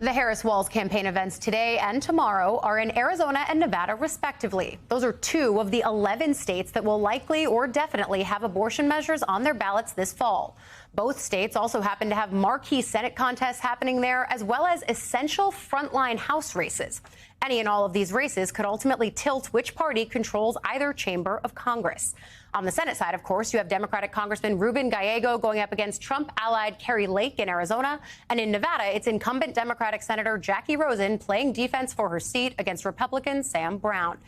The Harris-Walz campaign events today and tomorrow are in Arizona and Nevada, respectively. Those are two of the 11 states that will likely or definitely have abortion measures on their ballots this fall. Both states also happen to have marquee Senate contests happening there, as well as essential frontline House races. Any and all of these races could ultimately tilt which party controls either chamber of Congress. On the Senate side, of course, you have Democratic Congressman Ruben Gallego going up against Trump-allied Kari Lake in Arizona. And in Nevada, it's incumbent Democratic Senator Jackie Rosen playing defense for her seat against Republican Sam Brown.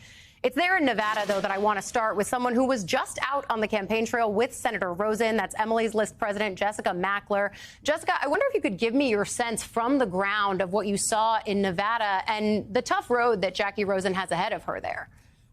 It's there in Nevada, though, that I want to start with someone who was just out on the campaign trail with Senator Rosen. That's Emily's List President Jessica Mackler. Jessica, I wonder if you could give me your sense from the ground of what you saw in Nevada and the tough road that Jackie Rosen has ahead of her there.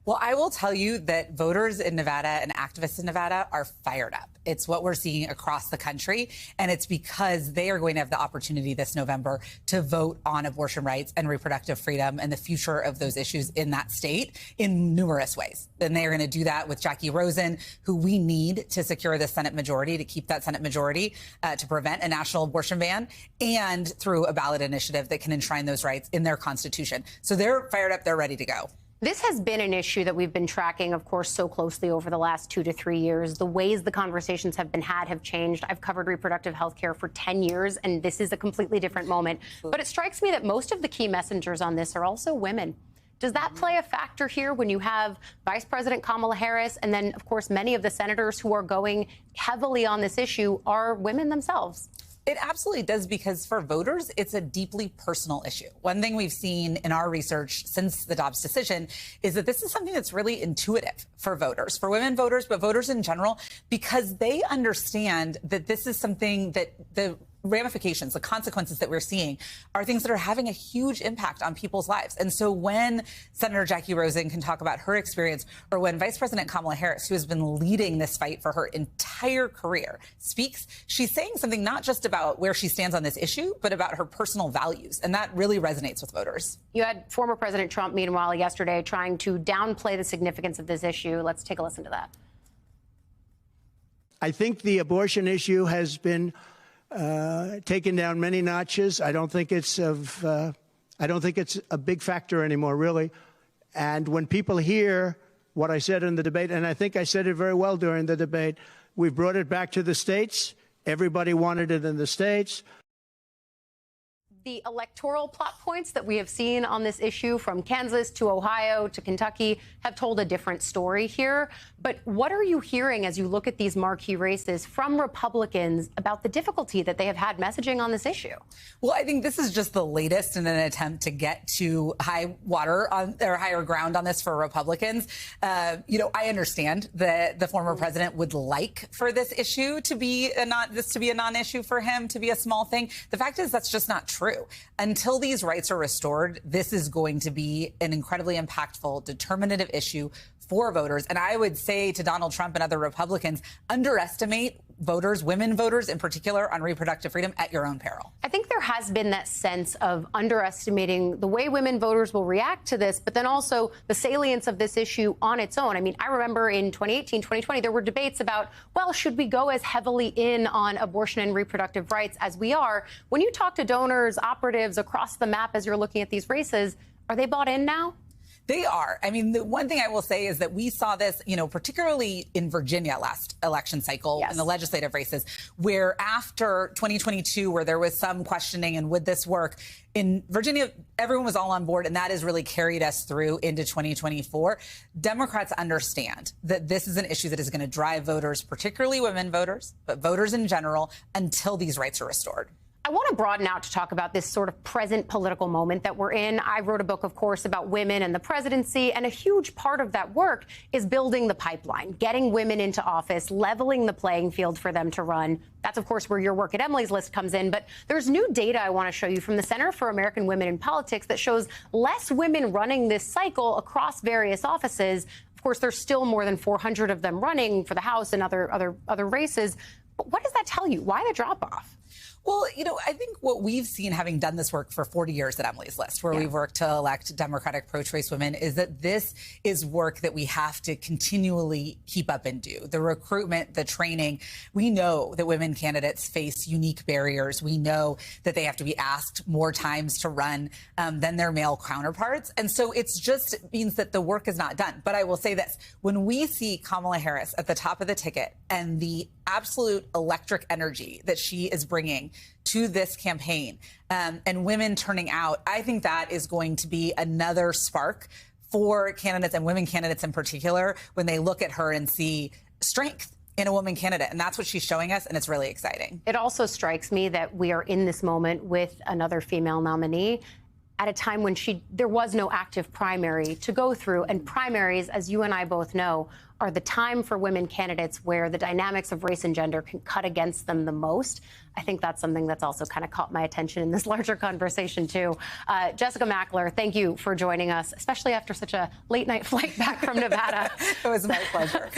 Well, I will tell you that voters in Nevada and activists in Nevada are fired up. It's what we're seeing across the country, and it's because they are going to have the opportunity this November to vote on abortion rights and reproductive freedom and the future of those issues in that state in numerous ways. And they are going to do that with Jackie Rosen, who we need to secure the Senate majority, to keep that Senate majority, to prevent a national abortion ban, and through a ballot initiative that can enshrine those rights in their Constitution. So they're fired up. They're ready to go. This has been an issue that we've been tracking, of course, so closely over the last 2 to 3 years. The ways the conversations have been had have changed. I've covered reproductive health care for 10 years, and this is a completely different moment. But it strikes me that most of the key messengers on this are also women. Does that play a factor here when you have Vice President Kamala Harris and then, of course, many of the senators who are going heavily on this issue are women themselves? It absolutely does, because for voters, it's a deeply personal issue. One thing we've seen in our research since the Dobbs decision is that this is something that's really intuitive for voters, for women voters, but voters in general, because they understand that this is something that the ramifications, the consequences that we're seeing are things that are having a huge impact on people's lives. And so when Senator Jackie Rosen can talk about her experience, or when Vice President Kamala Harris, who has been leading this fight for her entire career, speaks, she's saying something not just about where she stands on this issue, but about her personal values. And that really resonates with voters. You had former President Trump, meanwhile, yesterday trying to downplay the significance of this issue. Let's take a listen to that. I think the abortion issue has been taken down many notches. I don't think it's a big factor anymore, really. And when people hear what I said in the debate, and I think I said it very well during the debate, we brought it back to the states. Everybody wanted it in the states. The electoral plot points that we have seen on this issue, from Kansas to Ohio to Kentucky, have told a different story here. But what are you hearing as you look at these marquee races from Republicans about the difficulty that they have had messaging on this issue? Well, I think this is just the latest in an attempt to get to high water on, or higher ground on this for Republicans. I understand that the former president would like for this issue to be a non-issue for him, to be a small thing. The fact is that's just not true. Until these rights are restored, this is going to be an incredibly impactful, determinative issue for voters. And I would say to Donald Trump and other Republicans, underestimate voters, women voters in particular, on reproductive freedom at your own peril. I think there has been that sense of underestimating the way women voters will react to this, but then also the salience of this issue on its own. I mean, I remember in 2018, 2020, there were debates about, well, should we go as heavily in on abortion and reproductive rights as we are? When you talk to donors, operatives across the map as you're looking at these races, are they bought in now? They are. I mean, the one thing I will say is that we saw this, particularly in Virginia last election cycle, in the legislative races, where after 2022, where there was some questioning and would this work, in Virginia, everyone was all on board, and that has really carried us through into 2024. Democrats understand that this is an issue that is going to drive voters, particularly women voters, but voters in general, until these rights are restored. I want to broaden out to talk about this sort of present political moment that we're in. I wrote a book, of course, about women and the presidency, and a huge part of that work is building the pipeline, getting women into office, leveling the playing field for them to run. That's, of course, where your work at Emily's List comes in. But there's new data I want to show you from the Center for American Women in Politics that shows less women running this cycle across various offices. Of course, there's still more than 400 of them running for the House and other races. But what does that tell you? Why the drop-off? Well, I think what we've seen, having done this work for 40 years at Emily's List, where we've worked to elect Democratic pro-choice women, is that this is work that we have to continually keep up and do. The recruitment, the training. We know that women candidates face unique barriers. We know that they have to be asked more times to run than their male counterparts. And so it's just means that the work is not done. But I will say this, when we see Kamala Harris at the top of the ticket and the absolute electric energy that she is bringing to this campaign and women turning out, I think that is going to be another spark for candidates and women candidates in particular when they look at her and see strength in a woman candidate. And that's what she's showing us. And it's really exciting. It also strikes me that we are in this moment with another female nominee at a time when there was no active primary to go through. And primaries, as you and I both know, are the time for women candidates where the dynamics of race and gender can cut against them the most. I think that's something that's also kind of caught my attention in this larger conversation, too. Jessica Mackler, thank you for joining us, especially after such a late night flight back from Nevada. It was my pleasure.